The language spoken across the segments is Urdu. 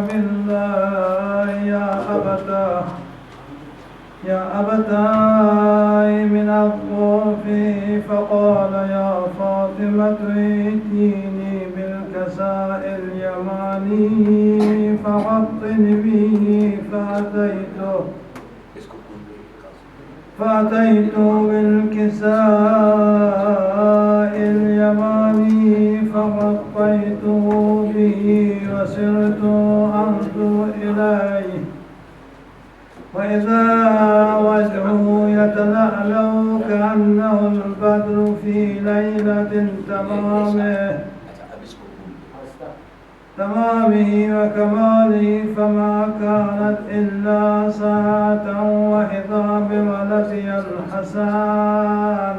بالله يا أبتاه من الطوف، فقال يا فاطمة ائتيني بالكساء اليماني فغطني به، فأتيت بالكساء اليماني فغطيته به وسرت أنظر إليه وإذا وجهه يتلألأ كأنه البدر في ليلة تمامه وكماله، فما كانت إلا ساعة وإذا بولدي الحسن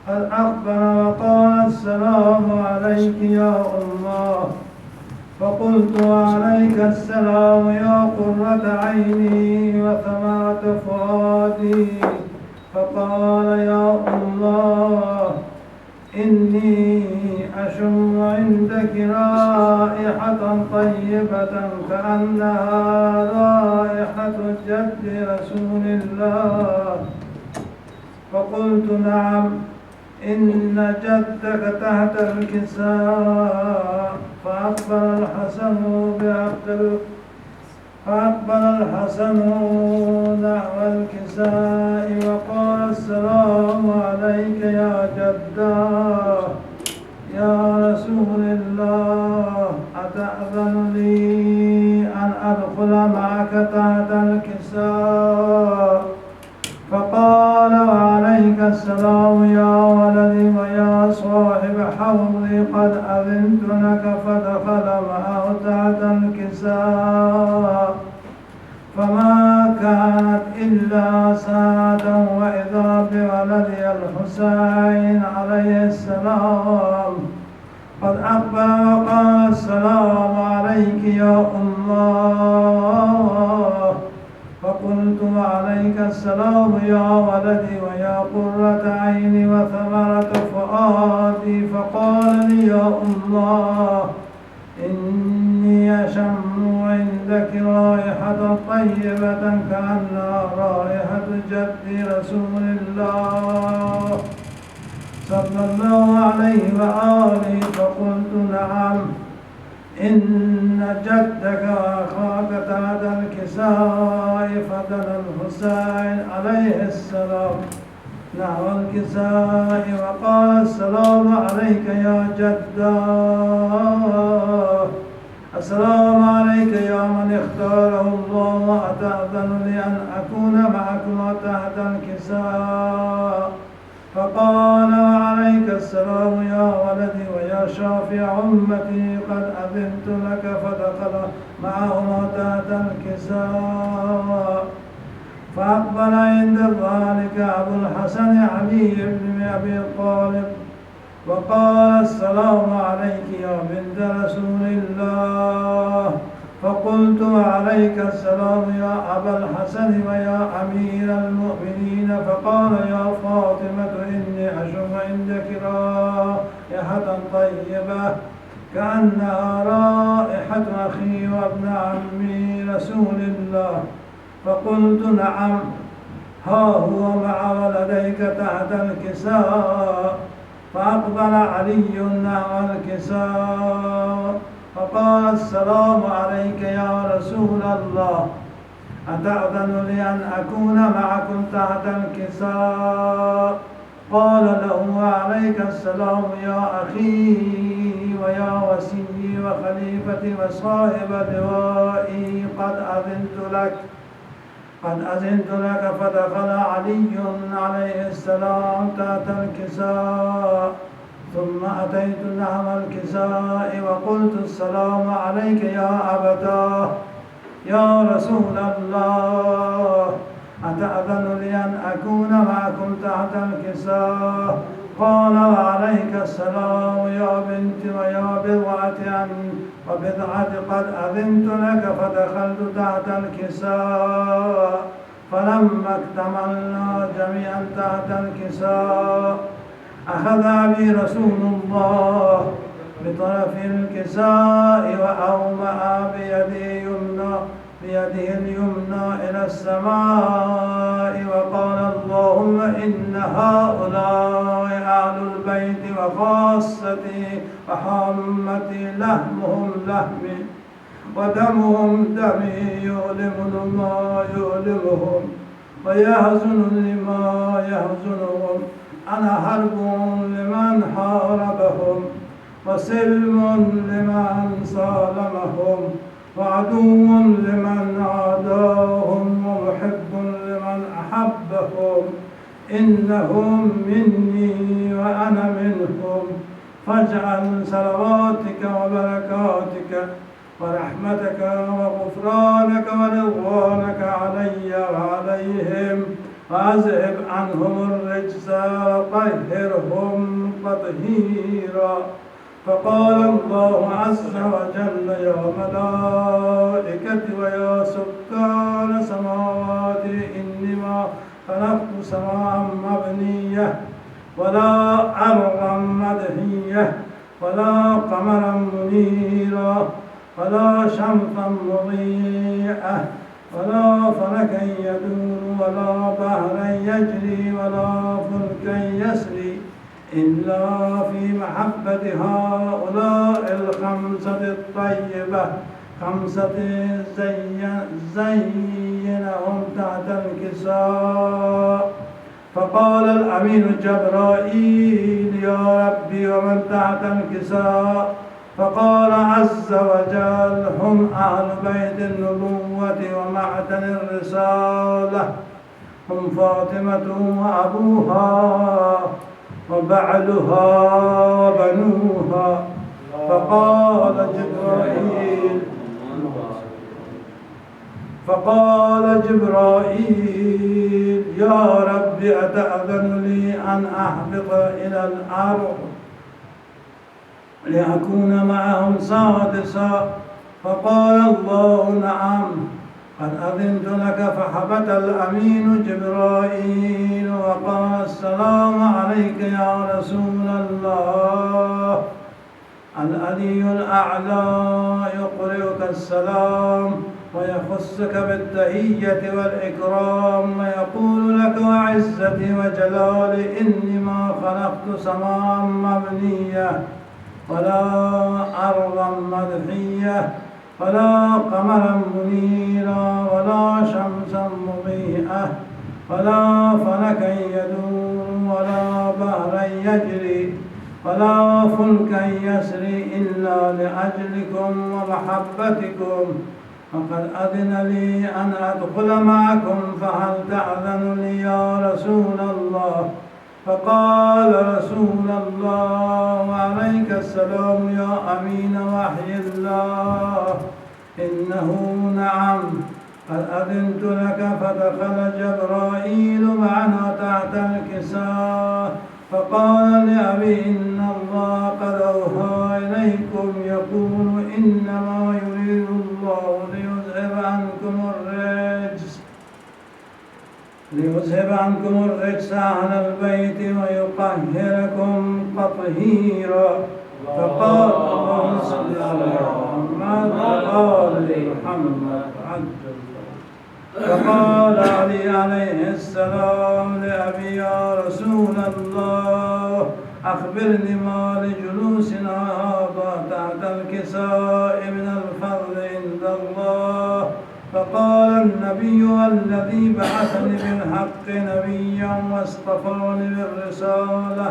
قد أقبل وقال السلام عليك يا الله، فقلت وعليك السلام يا قرة عيني وثمرة فؤادي، فقال يا الله إني أشم عندك رائحة طيبة كأنها رائحة جد رسول الله، فقلت نعم إن جدك تحت الكساء، فأقبل الحسن نحو الكساء وقال السلام عليك يا جداه يا رسول الله، أتأذن لي أن أدخل معك تحت الكساء؟ فقال وعليك السلام يا ولدي ويا صاحب حوضي، قد أذنت لك، فدخل معه تحت الكساء، فما كانت إلا ساعة وإذا بولدي الحسين عليه السلام قد أقبل وقال السلام عليك يا الله، فقلت وعليك السلام يا ولدي ويا قرة عيني وثمرة فؤادي، فقال لي يا الله إني أشم عندك رائحة طيبة كأنها رائحة جد رسول الله صلى الله عليه وآله، فقلت نعم إن جدك وأخاك تحت الكساء، فدنا الحسين عليه السلام نحو الكساء وقال السلام عليك يا جداه، السلام عليك يا من اختاره الله، أتأذن لي أن أكون معكم تحت الكساء؟ فقال وعليك السلام يا ولدي ويا شافع أمتي، قد أذنت لك، فدخل معهما تحت الكساء، فأقبل عند ذلك أبو الحسن علي بن أبي طالب وقال السلام عليك يا بنت رسول الله، فقلت وعليك السلام يا أبا الحسن ويا أمير المؤمنين، فقال يا فاطمة إني أشم عندك رائحة طيبة كأنها رائحة أخي وابن عمي رسول الله، فقلت نعم ها هو مع ولديك تحت الكساء، فأقبل علي نحو الكساء فقال السلام عليك يا رسول الله، أتأذن لي أن أكون معكم تحت الكساء؟ قال له وعليك السلام يا أخي ويا وسيي وخليفتي وصاحب لوائي، قد أذنت لك، فدخل علي عليه السلام تحت الكساء، ثم أتيت نحو الكساء وقلت السلام عليك يا أبتاه يا رسول الله، أتأذن لي أن أكون معكم تحت الكساء؟ قال وعليك السلام يا بنتي ويا بضعة قد أذنت لك، فدخلت تحت الكساء، فلما اكتملنا جميعا تحت الكساء أخذ بي رسول الله بطرف الكساء وأومأ بيده اليمنى إلى السماء وقال اللهم إن هؤلاء أهل البيت وخاصتي وحمتي لحمهم لحمي ودمهم دمي يؤلم ما يؤلمهم ويحزنني ما يحزنهم أنا حرب لمن حاربهم وسلم لمن صالمهم وعدو لمن عاداهم ومحب لمن أحبهم إنهم مني وأنا منهم فاجعل صلواتك وبركاتك ورحمتك وغفرانك ورضوانك علي وعليهم وأذهب عنهم الرجس وطهرهم تطهيرا. فقال الله عز وجل يا ملائكتي ويا سكان سماواتي إنما خلقت سماء مبنية ولا أرضا مدحية ولا قمرا منيرا ولا شمسا مضيئة ولا فلكا يدور ولا بحرا يجري ولا فلكا يسري إلا في محبة هؤلاء الخمسة الطيبة خمسة زينهم تحت الكساء. فقال الأمين جبرائيل يا ربي ومن تحت الكساء؟ فقال عز وجل هم أهل بيت النبوة ومعدن الرسالة هم فاطمة وأبوها وبعلها وبنوها. فقال جبرائيل يا رب أتأذن لي أن أهبط إلى الأرض لأكون معهم سادسا؟ فقال الله نعم قد أذنت لك. فحبط الأمين جبرائيل وقال السلام عليك يا رسول الله. العلي الأعلى يقرئك السلام ويخصك بالتحية والإكرام ويقول لك وعزتي وجلالي إني ما خلقت سماء مبنية ولا أرضا مدحية ولا قمرا منيرا ولا شمسا مضيئة ولا فلكا يدور ولا بحرا يجري ولا فلكا يسري إلا لأجلكم ومحبتكم. وقد أذن لي أن أدخل معكم فهل تأذن لي يا رسول الله؟ فقال رسول الله وعليك السلام يا أمين وحي الله إنه نعم قد أذنت لك. فدخل جبرائيل معنا تحت الكساء فقال لأبي إن الله قد أوحى إليكم يقول إنما يريد الله ليذهب عنكم الرجس أهل البيت ويطهركم تطهيرا. فقال اللهم صل على محمد وآل محمد. فقال علي عليه السلام لأبي يا رسول الله أخبرني ما لجلوسنا هذا تحت الكساء من الفضل عند الله. فقال النبي الذي بعثني بالحق نبيا واصطفاني بالرسالة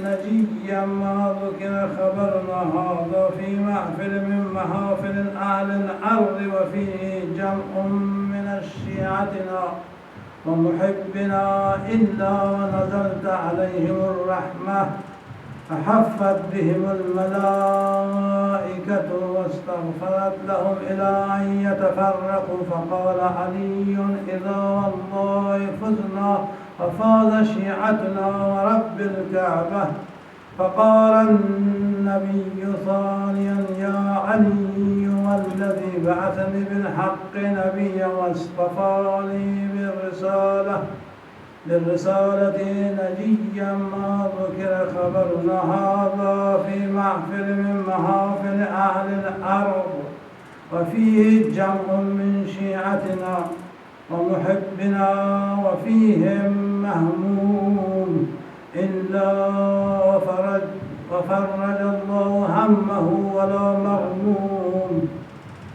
نجيا ما ذكر خبرنا هذا في محفل من محافل أهل الأرض وفيه جمع من الشيعتنا ومحبنا إلا ونزلت عليهم الرحمة فحفت بهم الملائكة واستغفرت لهم إلى أن يتفرقوا. فقال علي إذا والله فزنا وفاز شيعتنا ورب الكعبة. فقال النبي ثانيا يا علي والذي بعثني بالحق نبيا واصطفاني بالرسالة للرسالة نجيا ما ذكر خبرنا هذا في محفل من محافل أهل الأرض، وفيه جمع من شيعتنا ومحبنا وفيهم مهموم إلا وفرج الله همه ولا مغموم،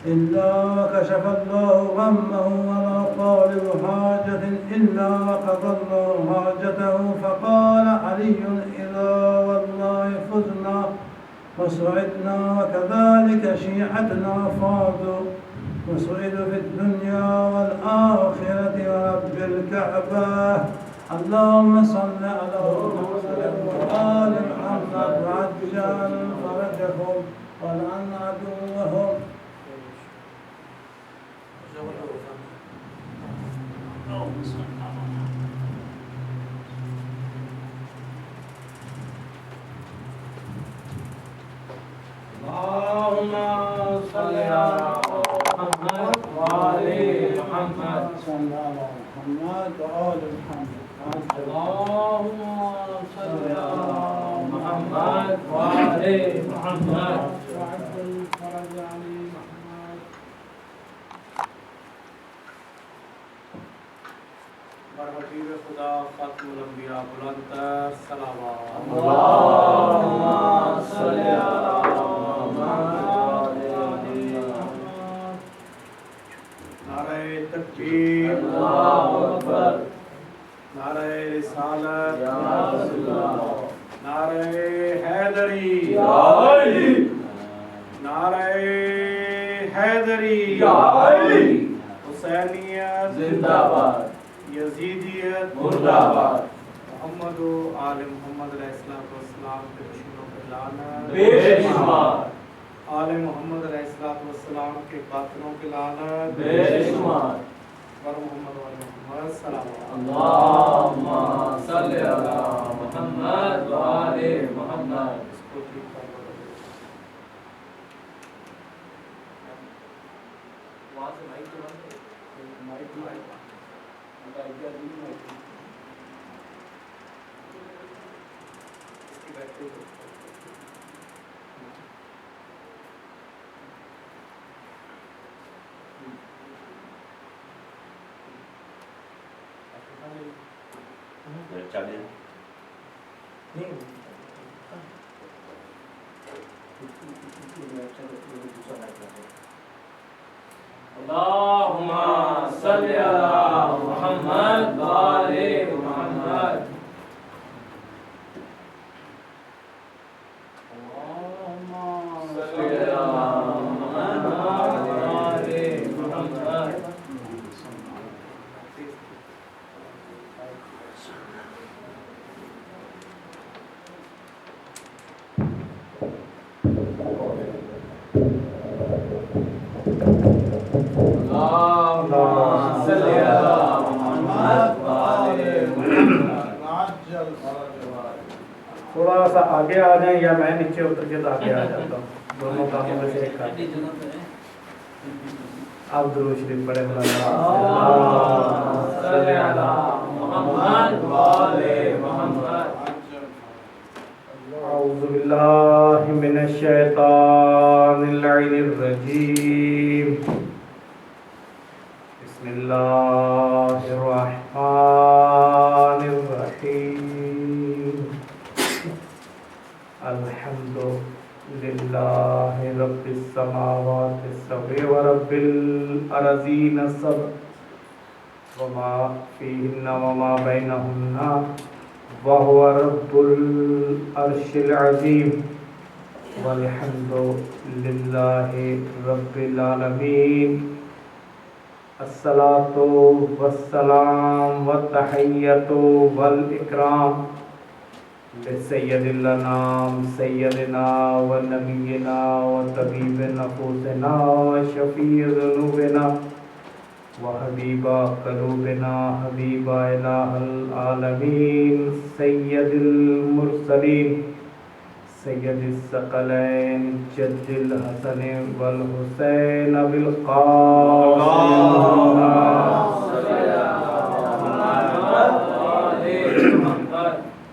إلا كشف الله غمه ولا طالب حاجة إلا قضى الله حاجته. فقال علي إذا والله فزنا وسعدنا، وكذلك شيعتنا فازوا وسعدوا في الدنيا والآخرة ورب الكعبة. اللهم صل على محمد وآل محمد وعجل فرجهم والعن عدوهم. اللهم صل على محمد وآل محمد. صل على محمد وآل محمد. اللهم صل على محمد وآل محمد. وعجل فرج علي محمد. برحقیق خدا خاتم الانبیاء بلند تر صلوات. اللهم صل على محمد وآل محمد. نعرہ تکبیر، اللہ اکبر. نعرہ رسالت، یا رسول اللہ. نعرہ حیدری، یا علی. نعرہ حیدری، یا علی. حسینیت زندہ باد. یزیدیت مردہ باد. محمد و آل محمد علیہ السلام کے دشمنوں پہ لعنت، بے شمار. آل محمد علیہ السلام کے قاتلوں کی لعنت، بے شمار. اور محمد و آل محمد صلوات. اللهم صل على محمد وآل محمد. اس کو ٹھیک کر دو. اس کی بیٹری کو اللهم صل على محمد وآل محمد. اللهم صل على محمد وآل محمد. اللهم صل على محمد وآل محمد. وعجل فرجهم. تھوڑا سا آگے آ جائیں یا میں نیچے اتر کے آگے آ جاتا ہوں. دونوں کاموں میں سے ایک کام. آپ درود شریف پڑھیں. اللهم صل على محمد وآل محمد. اعوذ باللہ من الشیطان اللعین الرجیم. بسم اللہ الرحمن الرحیم. الحمد للہ رب السماوات السبع ورب الارضین السبع وما فیہن وما بینہن وهو رب العرش العظیم. والحمد للہ رب العالمین. الصلاۃ والسلام والتحیۃ والاکرام لسید الانام سیدنا ونبینا وطبیب نفوسنا وشفیع ذنوبنا وحبیب قلوبنا حبیب الہ العالمین سید المرسلین سید الثقلین جد الحسن والحسین بالقاسم.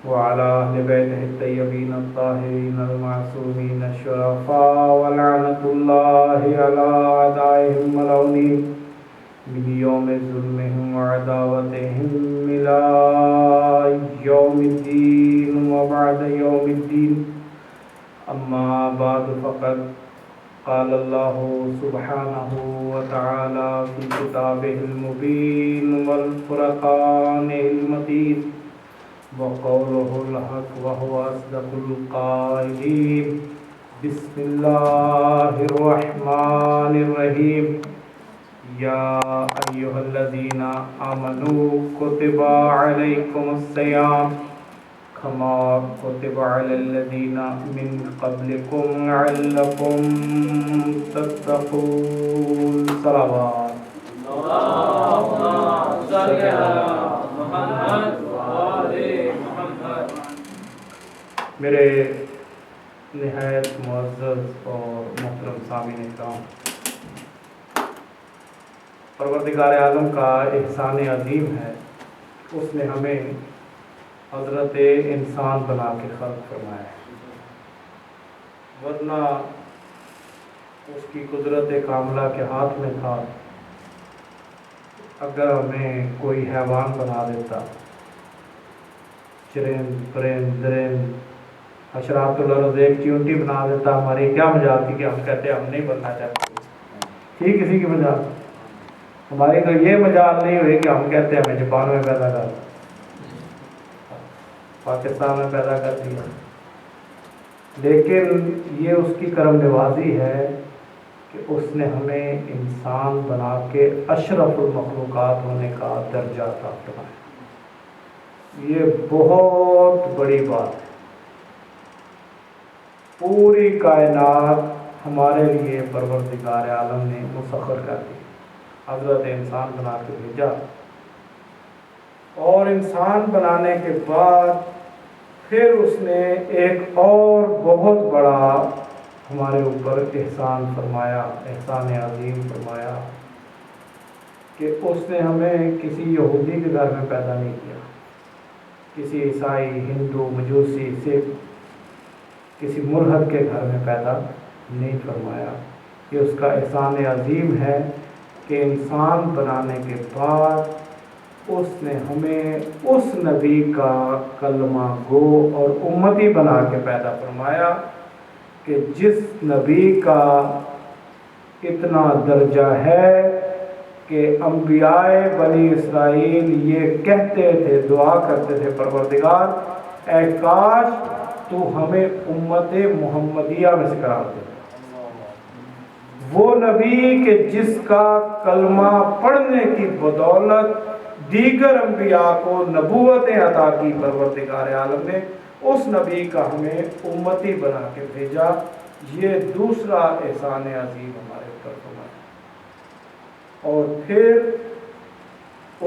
وعلى أهل بيته الطيبين الطاهرين المعصومين الشرفاء ولعنة الله على أعدائهم ملعونين من يوم ظلمهم وعداوتهم إلى يوم الدين وبعد يوم الدين. أما بعد فقد قال الله سبحانه وتعالى في كتابه المبين والفرقان المجيد وقوله الحق وهو أصدق القائلين. بسم الله الرحمن الرحيم. يا أيها الذين آمنوا كتب عليكم الصيام كما كتب على الذين من قبلكم لعلكم تتقون. صلوات. اللهم صل على محمد وآل محمد. میرے نہایت معزز اور محترم سامعین اکرام، پروردگار عالم کا احسان عظیم ہے، اس نے ہمیں حضرت انسان بنا کے خلق فرمایا ہے، ورنہ اس کی قدرت کاملہ کے ہاتھ میں تھا اگر ہمیں کوئی حیوان بنا دیتا، چرند پرند درند حشرات الارض ایک چیونٹی بنا دیتا، ہماری کیا مجال تھی کہ ہم کہتے ہم نہیں بننا چاہتے؟ تھی کسی کی مجال؟ ہماری تو یہ مجال نہیں ہوئی کہ ہم کہتے ہیں ہمیں جاپان میں پیدا کر، پاکستان میں پیدا کر دیا، لیکن یہ اس کی کرم نوازی ہے کہ اس نے ہمیں انسان بنا کے اشرف المخلوقات ہونے کا درجہ عطا فرمایا. یہ بہت بڑی بات ہے. پوری کائنات ہمارے لیے پروردگار عالم نے مسخر کر دی، حضرت انسان بنا کے بھیجا، اور انسان بنانے کے بعد پھر اس نے ایک اور بہت بڑا ہمارے اوپر احسان فرمایا، احسان عظیم فرمایا کہ اس نے ہمیں کسی یہودی کے گھر میں پیدا نہیں کیا، کسی عیسائی، ہندو، مجوسی، سکھ، کسی ملحد کے گھر میں پیدا نہیں فرمایا. یہ اس کا احسان عظیم ہے کہ انسان بنانے کے بعد اس نے ہمیں اس نبی کا کلمہ گو اور امتی بنا کے پیدا فرمایا کہ جس نبی کا اتنا درجہ ہے کہ انبیاء بنی اسرائیل یہ کہتے تھے، دعا کرتے تھے، پروردگار اے کاش تو ہمیں امت محمدیہ میں سے قرار دے. وہ نبی کہ جس کا کلمہ پڑھنے کی بدولت دیگر انبیاء کو نبوتیں عطا کی پروردگار عالم نے، اس نبی کا ہمیں امتی بنا کے بھیجا. یہ دوسرا احسان عظیم ہمارے اوپر فرمایا. اور پھر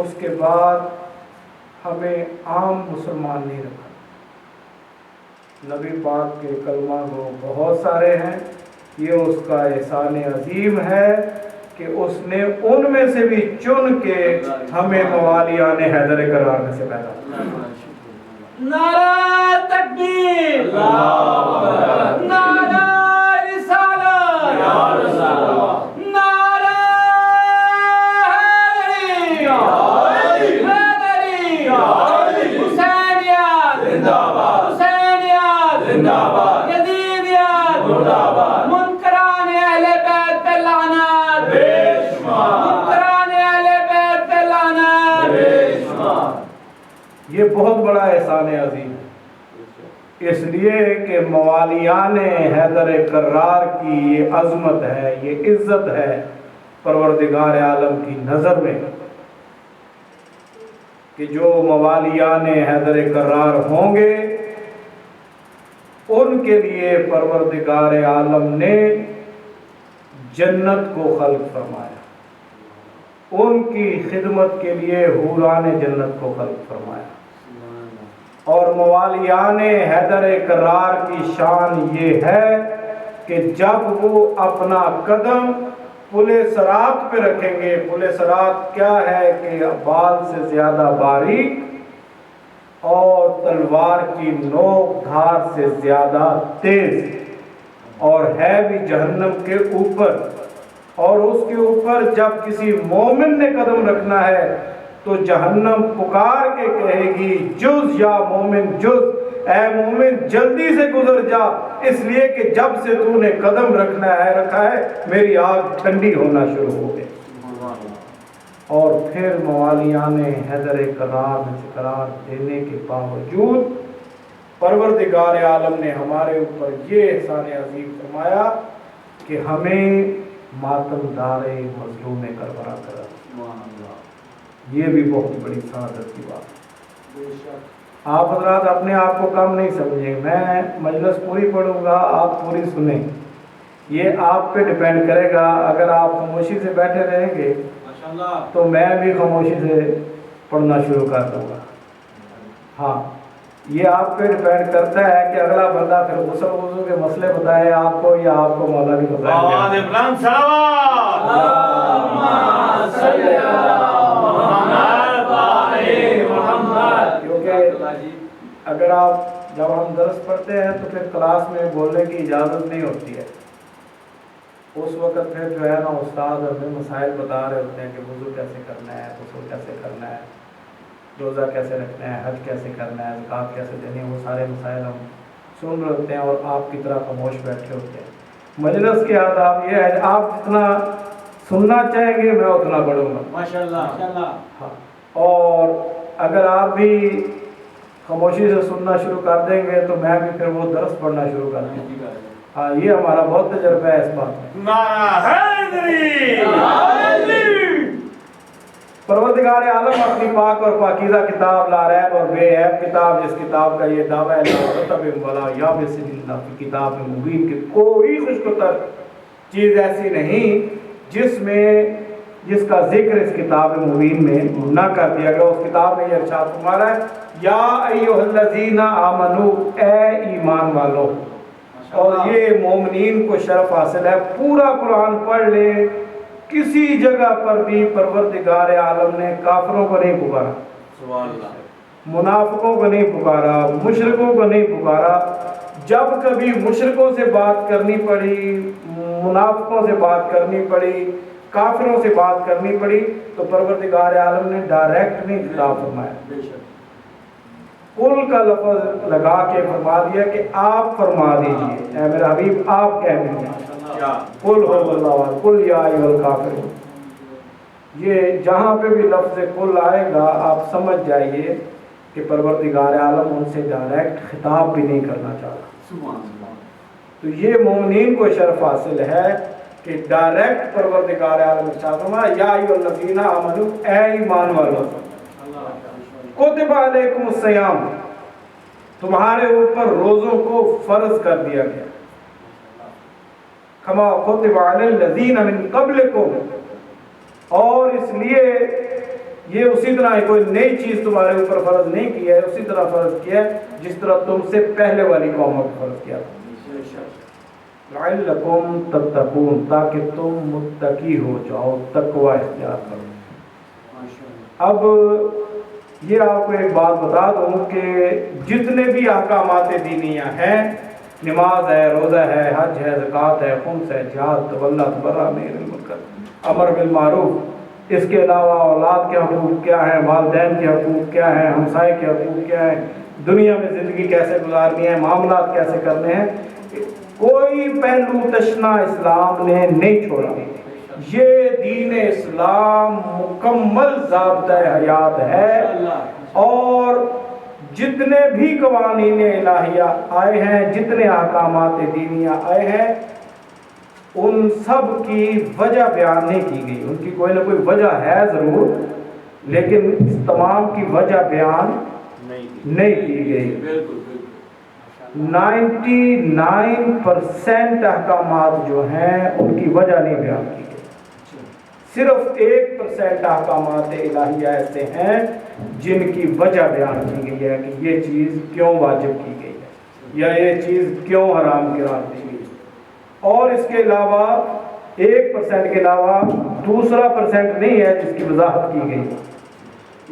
اس کے بعد ہمیں عام مسلمان نہیں رکھا. نبی پاک کے کلمہ گو بہت سارے ہیں. یہ اس کا احسان عظیم ہے کہ اس نے ان میں سے بھی چن کے ہمیں موالیان حیدر کرار میں سے پیدا کیا. نعرہ تکبیر، نعرہ رسالت، نعرہ حیدری، حسینیت زندہ باد، حسینیت زندہ باد، یزیدیت زندہ باد، منکران اہل بیت پہ لعنت بے شمار، منکران اہل بیت پہ لعنت بے شمار. یہ بہت بڑا احسان عظیم ہے، اس لیے کہ موالیان حیدر کرار کی یہ عظمت ہے، یہ عزت ہے پروردگار عالم کی نظر میں کہ جو موالیان حیدر کرار ہوں گے ان کے لیے پروردگار عالم نے جنت کو خلق فرمایا، ان کی خدمت کے لیے حوران جنت کو خلق فرمایا. اور موالیان حیدر کرار کی شان یہ ہے کہ جب وہ اپنا قدم پل صراط پہ رکھیں گے، پل صراط کیا ہے کہ بال سے زیادہ باریک اور تلوار کی نوک دھار سے زیادہ تیز، اور ہے بھی جہنم کے اوپر، اور اس کے اوپر جب کسی مومن نے قدم رکھنا ہے تو جہنم پکار کے کہے گی جز یا مومن جز، اے مومن جلدی سے گزر جا، اس لیے کہ جب سے تو نے قدم رکھا ہے میری آگ ٹھنڈی ہونا شروع ہو گئی۔ اور پھر موالیان حیدر قرار دینے کے باوجود پروردگار عالم نے ہمارے اوپر یہ احسان عظیم فرمایا کہ ہمیں ماتم دار مظلوم کربلا کرا۔ یہ بھی بہت بڑی سعادت کی بات ہے۔ آپ حضرات اپنے آپ کو کم نہیں سمجھیں، میں مجلس پوری پڑھوں گا، آپ پوری سنیں، یہ آپ پہ ڈیپینڈ کرے گا۔ اگر آپ خاموشی سے بیٹھے رہیں گے تو میں بھی خاموشی سے پڑھنا شروع کر دوں گا۔ ہاں، یہ آپ پہ ڈیپینڈ کرتا ہے کہ اگلا بندہ پھر غسل وضو کے مسئلے بتائے آپ کو یا آپ کو مولا کی بتائے۔ کیونکہ اگر آپ جب ہم درس پڑھتے ہیں تو پھر کلاس میں بولنے کی اجازت نہیں ہوتی ہے، اس وقت پھر جو ہے نا استاد ہمیں مسائل بتا رہے ہوتے ہیں کہ وضو کیسے کرنا ہے، غسل کیسے کرنا ہے، روزہ کیسے رکھنا ہے، حج کیسے کرنا ہے، زکوٰۃ کیسے دینی ہے، وہ سارے مسائل ہم سن رہے ہوتے ہیں اور آپ کی طرح خاموش بیٹھے ہوتے ہیں۔ مجلس کے آداب یہ ہے، آپ جتنا سننا چاہیں گے میں اتنا پڑھوں گا ماشاءاللہ۔ ہاں، اور اگر آپ بھی خاموشی سے سننا شروع کر دیں گے تو میں بھی پھر وہ درس پڑھنا شروع کر دوں گا۔ ہاں، یہ ہمارا بہت تجربہ ہے اس بات میں۔ پروردگار عالم اپنی پاک اور پاکیزہ کتاب لا ریب اور بے عیب کتاب، جس کتاب کا یہ دعویٰ ہے لا رطب ولا یابس الا فی کتاب مبین، کہ کوئی خشکتر چیز ایسی نہیں جس کا ذکر اس کتاب مبین میں نہ کر دیا گیا۔ اس کتاب میں یہ ارشاد فرما رہا ہے یا ایھا الذین آمنو، اے ایمان والو، اور یہ مومنین کو شرف حاصل ہے۔ پورا قرآن پڑھ لیں، کسی جگہ پر بھی پروردگار عالم نے کافروں کو نہیں پکارا، سبحان اللہ، منافقوں کو نہیں پکارا، مشرکوں کو نہیں پکارا۔ جب کبھی مشرکوں سے بات کرنی پڑی، منافقوں سے بات کرنی پڑی، کافروں سے بات کرنی پڑی تو پروردگار عالم نے ڈائریکٹ نہیں خطاب فرمایا، قل کا لفظ لگا کے فرما دیا کہ آپ فرما دیجئے، اے میرے حبیب آپ کہہ دیجئے، قل هو اللہ احد قل یا ایھا الکافرون۔ یہ جہاں پہ بھی لفظ قل آئے گا آپ سمجھ جائیے کہ پروردگار عالم ان سے ڈائریکٹ خطاب بھی نہیں کرنا چاہتا۔ تو یہ مومنین کو شرف حاصل ہے کہ ڈائریکٹ پروردگار عالم یا ایھا الذین آمنو، اے ایمان والو، کتب علیکم الصیام، تمہارے اوپر روزوں کو فرض کر دیا گیا، کما کتب علی الذین من قبلکم، اور اس لیے یہ اسی طرح کوئی نئی چیز تمہارے اوپر فرض نہیں کی ہے، اسی طرح فرض کیا ہے جس طرح تم سے پہلے والی قوموں کو فرض کیا تھا، لعلکم تتقون، تاکہ تم متقی ہو جاؤ، تقوی اختیار کرو۔ اب یہ آپ کو ایک بات بتا دوں کہ جتنے بھی احکامات دینیہ ہیں، نماز ہے، روزہ ہے، حج ہے، زکوٰۃ ہے، خمس ہے، جہاد، تولّیٰ، تبرع، نہی عن المنکر، امر بالمعروف، اس کے علاوہ اولاد کے حقوق کیا ہیں، والدین کے حقوق کیا ہیں، ہمسائے کے حقوق کیا ہیں، دنیا میں زندگی کیسے گزارنی ہے، معاملات کیسے کرنے ہیں، کوئی پہلو تشنا اسلام نے نہیں چھوڑا۔ یہ دین اسلام مکمل ضابطہ حیات ہے، اور جتنے بھی قوانین الہیہ آئے ہیں، جتنے احکامات دینیہ آئے ہیں، ان سب کی وجہ بیان نہیں کی گئی، ان کی کوئی نہ کوئی وجہ ہے ضرور، لیکن اس تمام کی وجہ بیان نہیں کی گئی۔ 99% احکامات جو ہیں ان کی وجہ نہیں بیان کی گئی، صرف 1% احکامات الہیہ ایسے ہیں جن کی وجہ بیان کی گئی ہے کہ یہ چیز کیوں واجب کی گئی ہے یا یہ چیز کیوں حرام قرار دی گئی، اور اس کے علاوہ 1% کے علاوہ دوسرا % نہیں ہے جس کی وضاحت کی گئی۔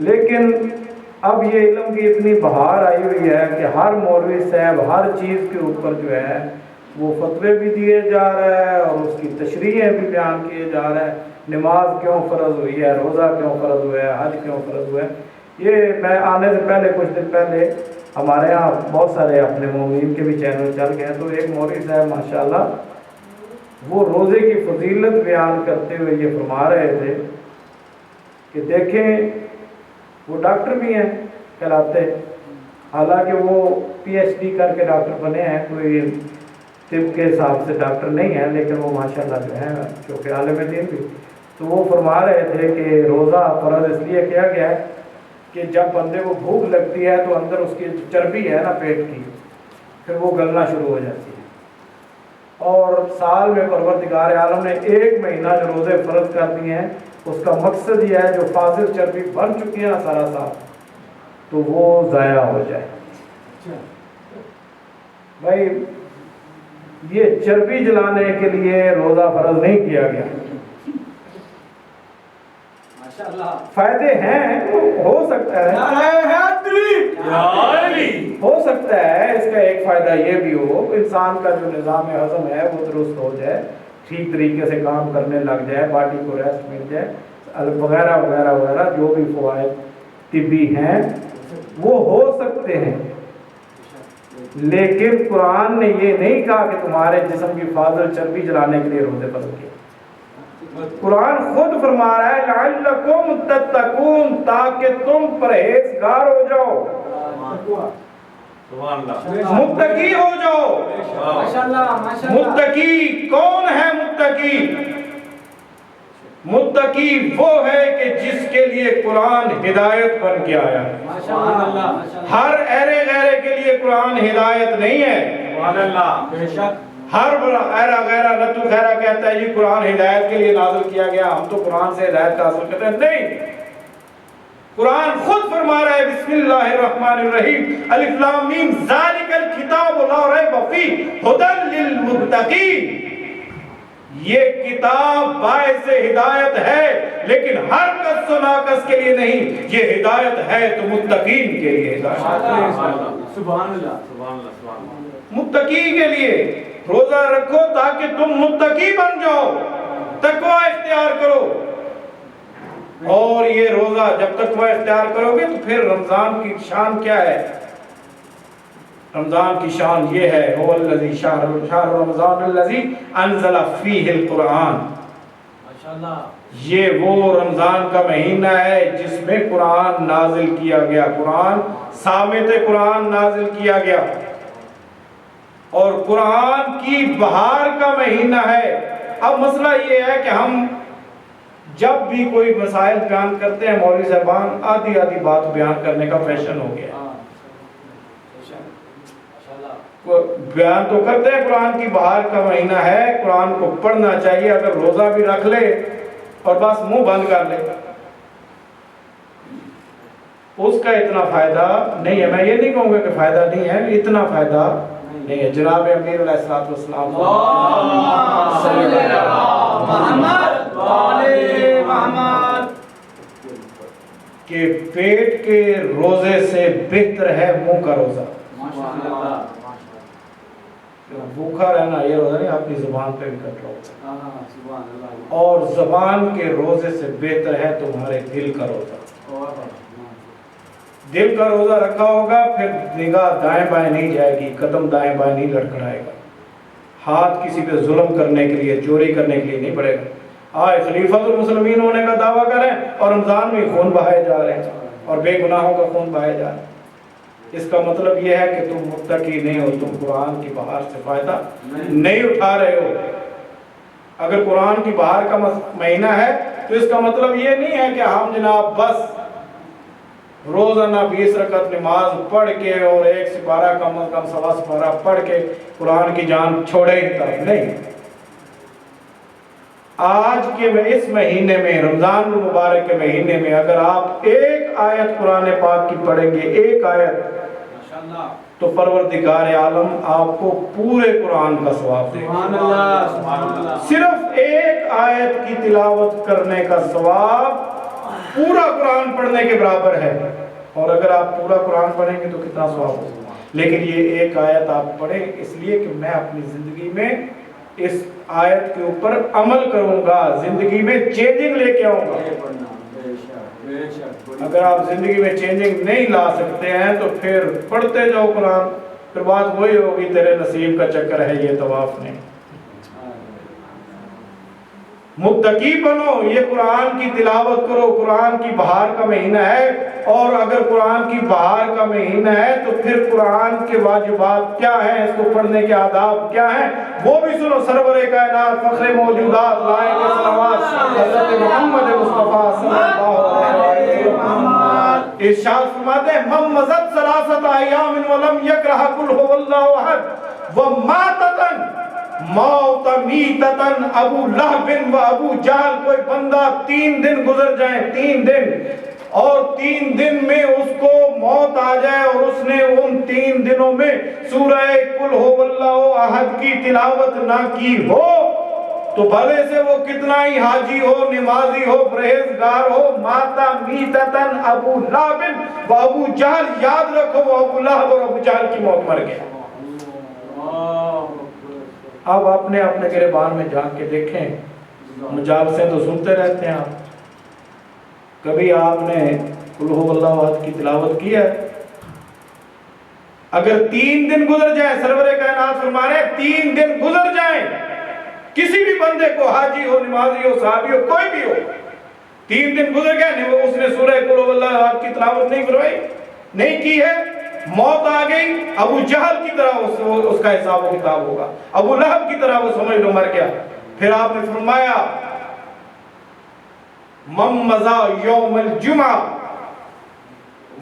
لیکن اب یہ علم کی اتنی بہار آئی ہوئی ہے کہ ہر مولوی صاحب ہر چیز کے اوپر جو ہے وہ فتوے بھی دیے جا رہے ہیں اور اس کی تشریحیں بھی بیان کیے جا رہے ہیں. نماز کیوں فرض ہوئی ہے, روزہ کیوں فرض ہوا ہے, حج کیوں فرض ہوا ہے. یہ میں آنے سے پہلے کچھ دن پہلے ہمارے ہاں بہت سارے اپنے مومنین کے بھی چینل چل گئے ہیں, تو ایک مولوی صاحب ماشاءاللہ وہ روزے کی فضیلت بیان کرتے ہوئے یہ فرما رہے تھے کہ دیکھیں وہ ڈاکٹر بھی ہیں کہلاتے, حالانکہ وہ پی ایچ ڈی کر کے ڈاکٹر بنے ہیں, کوئی طب کے حساب سے ڈاکٹر نہیں ہیں, لیکن وہ ماشاءاللہ جو ہیں کیونکہ عالم دین بھی. تو وہ فرما رہے تھے کہ روزہ فرض اس لیے کیا گیا ہے کہ جب بندے کو بھوک لگتی ہے تو اندر اس کی چربی ہے نا پیٹ کی, پھر وہ گلنا شروع ہو جاتی ہے. اور سال میں پروردگار عالم نے 1 مہینہ جو روزے فرض کر دیے ہیں, اس کا مقصد یہ ہے جو فاضل چربی بن چکی ہے نا سارا سال, تو وہ ضائع ہو جائے. بھائی یہ چربی جلانے کے لیے روزہ فرض نہیں کیا گیا. فائدے ہیں, ہو سکتا ہے اس کا ایک فائدہ یہ بھی ہو, انسان کا جو نظام ہضم ہے وہ درست ہو جائے, ٹھیک طریقے سے کام کرنے لگ جائے, باڈی کو ریسٹ مل جائے وغیرہ وغیرہ وغیرہ, جو بھی فوائد طبی ہیں وہ ہو سکتے ہیں. لیکن قرآن نے یہ نہیں کہا کہ تمہارے جسم کی فاضل چربی جلانے کے لیے روزے فرض کیے. قرآن خود فرما رہا ہے لعلکم تتقون, تاکہ تم پرہیزگار ہو جاؤ, متقی ہو جاؤ. متقی کون ہے؟ متقی وہ ہے کہ جس کے لیے قرآن ہدایت بن کے آیا. ہر ایرے غیرے کے لیے قرآن ہدایت نہیں ہے. ہر ایرا غیرہ نتو خیرہ کہتا ہے یہ قرآن ہدایت کے لیے نازل کیا گیا, ہم تو قرآن سے ہدایت حاصل کرتے ہیں. نہیں, قرآن خود فرما رہا ہے بسم اللہ الرحمن الرحیم الف لام میم ذالک الکتاب لا ریب فیہ ھدی للمتقین. یہ کتاب باعث ہدایت ہے لیکن ہر کس و ناکس کے لیے نہیں, یہ ہدایت ہے تو متقین کے لیے ہدایت. سبحان اللہ. متقی کے لیے روزہ رکھو تاکہ تم متقی بن جاؤ, تقوی اختیار کرو. اور یہ روزہ جب تقوی اختیار کرو گے تو پھر رمضان کی شان کیا ہے؟ رمضان کی شان یہ ہے هو الذی شہر رمضان الذی انزل فیہ القرآن. یہ وہ رمضان کا مہینہ ہے جس میں قرآن نازل کیا گیا, قرآن سامت قرآن نازل کیا گیا, اور قرآن کی بہار کا مہینہ ہے. اب مسئلہ یہ ہے کہ ہم جب بھی کوئی مسائل بیان کرتے ہیں مولوی صاحبان آدھی بات بیان کرنے کا فیشن ہو گیا. بیان تو کرتے ہیں قرآن کی بہار کا مہینہ ہے, قرآن کو پڑھنا چاہیے, اگر روزہ بھی رکھ لے اور بس منہ بند کر لے اس کا اتنا فائدہ نہیں ہے. میں یہ نہیں کہوں گا کہ فائدہ نہیں ہے, اتنا فائدہ نہیں ہے. جناب امیر علیہ السلام کہ پیٹ کے روزے سے بہتر ہے منہ کا روزہ. بھوکا رہنا یہ روزہ نہیں, اپنی زبان پہ بھی کنٹرول, اور زبان کے روزے سے بہتر ہے تمہارے دل کا روزہ. دل کا روزہ رکھا ہوگا پھر نگاہ دائیں بائیں نہیں جائے گی, قدم دائیں بائیں نہیں لڑکھڑائے گا, ہاتھ کسی پہ ظلم کرنے کے لیے چوری کرنے کے لیے نہیں بڑھے گا. آئے خلیفۃ المسلمین ہونے کا دعویٰ کریں اور رمضان میں خون بہائے جا رہے ہیں اور بے گناہوں کا خون بہائے جا رہے ہیں. اس کا مطلب یہ ہے کہ تم متقی نہیں ہو, تم قرآن کی بہار سے فائدہ نہیں اٹھا رہے ہو. اگر قرآن کی بہار کا مہینہ ہے تو اس کا مطلب یہ نہیں ہے کہ ہم جناب بس روزانہ 20 رکعت نماز پڑھ کے اور 1 سپارہ کم از کم 1.25 سپارہ پڑھ کے قرآن کی جان چھوڑے ہی طرف نہیں. آج کے اس مہینے میں رمضان المبارک کے مہینے میں اگر آپ ایک آیت قرآن پاک کی پڑھیں گے, ایک آیت, تو پروردگار عالم آپ کو پورے قرآن کا ثواب دے گا. صرف ایک آیت کی تلاوت کرنے کا ثواب پورا قرآن پڑھنے کے برابر ہے. اور اگر آپ پورا قرآن پڑھیں گے تو کتنا ثواب ہوگا. لیکن یہ ایک آیت آپ پڑھیں اس لیے کہ میں اپنی زندگی میں اس آیت کے اوپر عمل کروں گا, زندگی میں چینجنگ لے کے آؤں گا. اگر آپ زندگی میں چینجنگ نہیں لا سکتے ہیں تو پھر پڑھتے جاؤ قرآن, پھر بات وہی ہوگی تیرے نصیب کا چکر ہے, یہ طواف نہیں. متقی بنو, یہ قرآن کی تلاوت کرو. قرآن کی بہار کا مہینہ ہے, اور اگر قرآن کی بہار کا مہینہ ہے تو پھر قرآن کے واجبات کیا ہیں, اس کو پڑھنے کے آداب کیا ہیں وہ بھی سنو. سرور کائنات فخر موجودات لائق صلوات حضرت محمد مصطفیٰ صلی اللہ علیہ وسلم ارشاد فرماتے ہیں من مضت ثلاثۃ ایام ولم یکرہ قل ھو اللہ احد وماتۃ موت میتتن ابو لہب و ابو جہل. کوئی بندہ 3 دن گزر جائیں, 3 دن, اور 3 دن میں اس کو موت آ جائے اور اس نے ان 3 دنوں میں سورہ قل ھو اللہ احد کی تلاوت نہ کی ہو تو بھلے سے وہ کتنا ہی حاجی ہو, نمازی ہو, پرہیزگار ہو, ماتا میتتن ابو لہب و ابو جہل, یاد رکھو وہ ابو لہب اور ابو جہل کی موت مر گیا. اب اپنے گریبان میں جا کے دیکھیں, مجالسیں تو سنتے رہتے ہیں آپ, کبھی آپ نے قل ھو اللہ احد کی تلاوت کی ہے؟ اگر 3 دن گزر جائیں, سرور کائنات فرما رہے ہیں 3 دن گزر جائیں, کسی بھی بندے کو, حاجی ہو, نمازی ہو, صحابی ہو, کوئی بھی ہو, 3 دن گزر گئے, اس نے سورہ قل ھو اللہ احد کی تلاوت نہیں کروائی, نہیں کی ہے, موت آ گئی, ابو جہل کی طرح اس کا حساب و کتاب ہوگا, ابو لہب کی طرح وہ سمجھ لو مر گیا. پھر آپ نے فرمایا من مضى یوم الجمعہ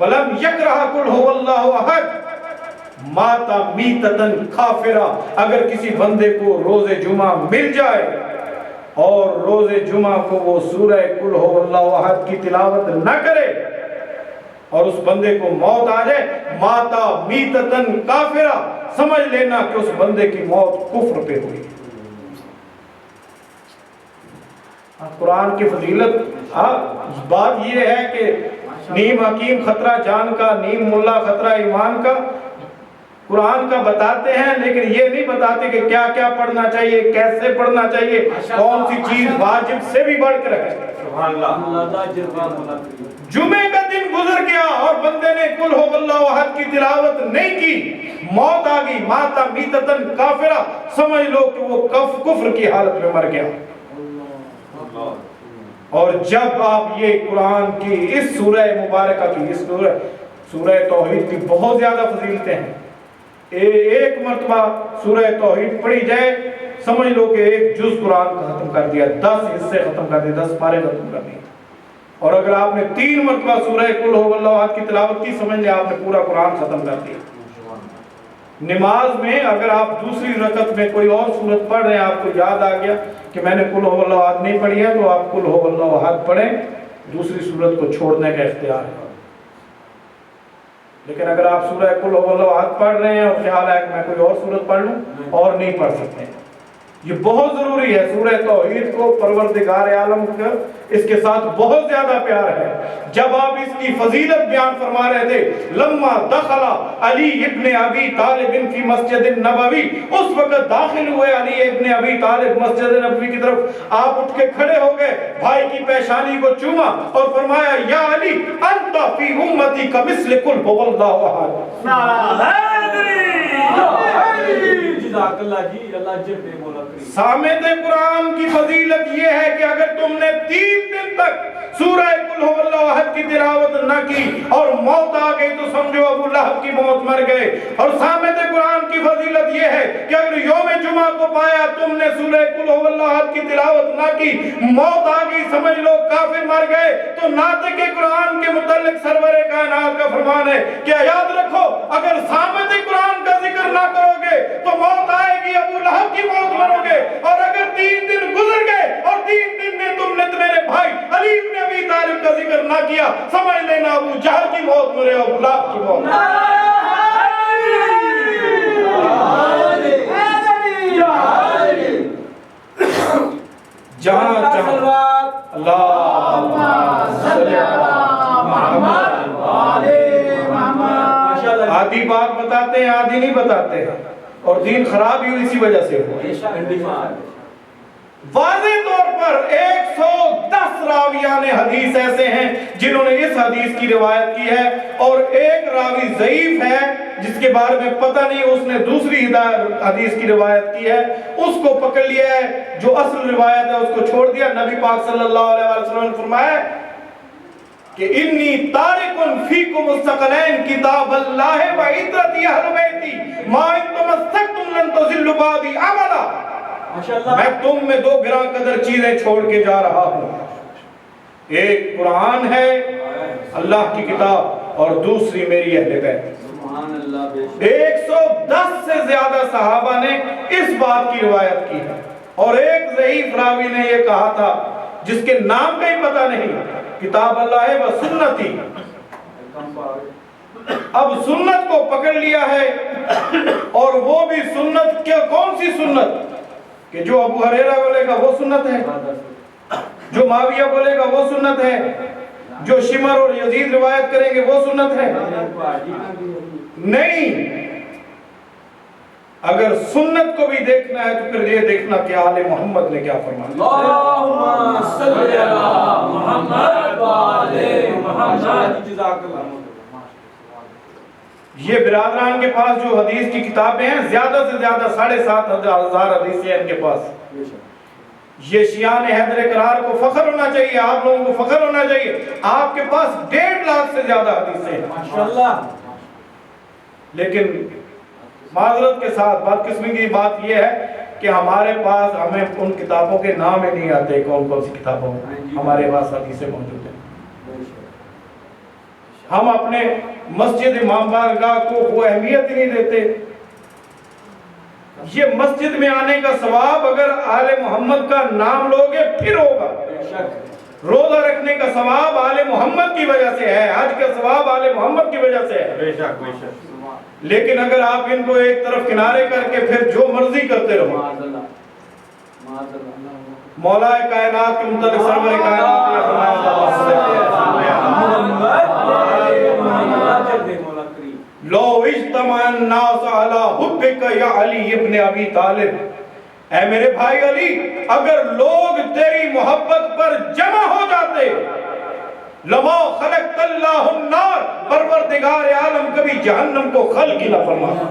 ولم یکرہ قل ھو اللہ احد ماتا میتتن کافرہ. اگر کسی بندے کو روز جمعہ مل جائے اور روز جمعہ کو وہ سورہ قل ھو اللہ احد کی تلاوت نہ کرے اور اس بندے کو موت آ جائے, ماتا میتتن کافرہ, سمجھ لینا کہ اس بندے کی موت کفر پہ ہوئی. قرآن کی فضیلت, بات یہ ہے کہ نیم حکیم خطرہ جان کا, نیم ملا خطرہ ایمان کا. قرآن کا بتاتے ہیں لیکن یہ نہیں بتاتے کہ کیا کیا پڑھنا چاہیے, کیسے پڑھنا چاہیے, کون سی چیز واجب سے بھی بڑھ کر رکھے. جمعے کا دن گزر گیا اور بندے نے قل ھو اللہ احد کی تلاوت نہیں کی, موت آ گئی, ماتا میتتن کافرہ, سمجھ لو کہ وہ کفر کی حالت میں مر گیا. اور جب آپ یہ قرآن کی اس سورہ مبارکہ کی, اس سورہ توحید کی بہت زیادہ فضیلتیں ہیں, ایک مرتبہ سورہ توحید پڑھی جائے, سمجھ لو کہ ایک جز قرآن کا ختم کر دیا, 10 حصے ختم کر دیے, 10 پارے ختم کر دیے. اور اگر آپ نے 3 مرتبہ سورہ قل ھو اللہ احد کی تلاوت کی, سمجھ لیں آپ نے پورا قرآن ختم کر دیا. نماز میں اگر آپ دوسری رکعت میں کوئی اور سورت پڑھ رہے ہیں, آپ کو یاد آ گیا کہ میں نے قل ھو اللہ احد نہیں پڑھی ہے, تو آپ قل ھو اللہ احد پڑھیں, دوسری سورت کو چھوڑنے کا اختیار ہے. لیکن اگر آپ سورہ قل ھو اللہ احد پڑھ رہے ہیں اور خیال ہے کہ میں کوئی اور سورت پڑھ لوں, اور نہیں پڑھ سکتے. یہ بہت ضروری ہے. سورہ توحید کو پروردگار عالم کا اس کے ساتھ بہت زیادہ پیار ہے. جب آپ اس کی فضیلت بیان فرما رہے تھے, لما دخل علی ابن ابی طالب فی مسجد النبوی, اس وقت داخل ہوئے علی ابن ابی طالب مسجد نبوی کی طرف, آپ اٹھ کے کھڑے ہو گئے, بھائی کی پیشانی کو چوما اور فرمایا یا علی انت فی امتی کمثل قل ھو اللہ احد. سامعین قرآن کی فضیلت یہ ہے کہ اگر تم نے 3 دن تک سورہ قل ھو اللہ احد کی تلاوت نہ کی اور موت آ گئی تو سمجھو ابو لہب کی موت مر گئے. اور سامعین قرآن کی فضیلت یہ ہے کہ اگر یوم جمعہ کو پایا تم نے سورہ قل ھو اللہ احد کی تلاوت نہ کی, موت آ گئی, سمجھ لو کافر مر گئے. تو ناطق قرآن کے متعلق سرور کائنات کا فرمان ہے کہ یاد رکھو اگر سامعین قرآن کا ذکر نہ کرو گے تو موت آئے گی, ابو لہب کی موت مرو گے. اور اگر 3 دن گزر گئے اور 3 دن میں تم نے میرے بھائی علی ابن ابی طالب کا ذکر نہ کیا, سمجھ لینا ابو جہل کی موت مرے, ابو لہب کی موت. جہاں جہاں اللہ آدھی بات بتاتے ہیں آدھی نہیں بتاتے ہیں، اور دین خراب ہی اسی وجہ سے ہوا۔ واضح طور پر 110 راویان حدیث ایسے ہیں جنہوں نے اس حدیث کی روایت کی ہے، اور ایک راوی ضعیف ہے جس کے بارے میں پتہ نہیں اس نے دوسری حدیث کی روایت کی ہے، اس کو پکڑ لیا ہے، جو اصل روایت ہے اس کو چھوڑ دیا۔ نبی پاک صلی اللہ علیہ وسلم نے فرمایا کہ انی تارکن فیکم الثقلین کتاب اللہ و عطرتی اہل بیتی ما ان تمسکتم لن تضلوا بعدی ابدا۔ میں تم میں دو گراں قدر چیزیں چھوڑ کے جا رہا ہوں، ایک قرآن ہے اللہ کی کتاب، اور دوسری میری اہل بیت۔ 110 سے زیادہ صحابہ نے اس بات کی روایت کی ہے، اور ایک ضعیف راوی نے یہ کہا تھا جس کے نام کا ہی پتہ نہیں، کتاب اللہ و سنتی۔ اب سنت کو پکڑ لیا ہے، اور وہ بھی سنت کیا، کون سی سنت؟ کہ جو ابو ہریرہ بولے گا وہ سنت ہے، جو معاویہ بولے گا وہ سنت ہے، جو شمر اور یزید روایت کریں گے وہ سنت ہے؟ نہیں۔ اگر سنت کو بھی دیکھنا ہے تو پھر یہ دیکھنا کہ آل محمد نے کیا فرمایا۔ اللہم صلی علی محمد و آل محمد۔ یہ برادران کے پاس جو حدیث کی کتابیں ہیں زیادہ سے زیادہ 7,500 حدیثیں ہیں ان کے پاس۔ یہ شیعان حیدر قرار کو فخر ہونا چاہیے، آپ لوگوں کو فخر ہونا چاہیے، آپ کے پاس 1.5 لاکھ سے زیادہ حدیثیں ہیں ماشاءاللہ۔ لیکن معذرت کے ساتھ بدقسمتی کی بات یہ ہے کہ ہمارے پاس ہمیں ان کتابوں کے نام ہی نہیں آتے، کون کون سی کتابوں میں ہمارے پاس حدیثیں موجود ہیں۔ ہم اپنے مسجد امام بارگاہ کو وہ اہمیت ہی نہیں دیتے۔ یہ مسجد میں آنے کا ثواب اگر آل محمد کا نام لوگے پھر ہوگا۔ روزہ رکھنے کا ثواب آل محمد کی وجہ سے ہے، حج کا ثواب آل محمد کی وجہ سے ہے۔ لیکن اگر آپ ان کو ایک طرف کنارے کر کے پھر جو مرضی کرتے رہو، مولا کائنات کے متعلق سرور کائنات نے لو اجتمع الناس علی حبک یا علی ابن ابی طالب، اے میرے بھائی علی، اگر لوگ تیری محبت پر جمع ہو جاتے، لما خلقت اللہ النار، پروردگار عالم کبھی جہنم کو خلق ہی نہ فرماتا۔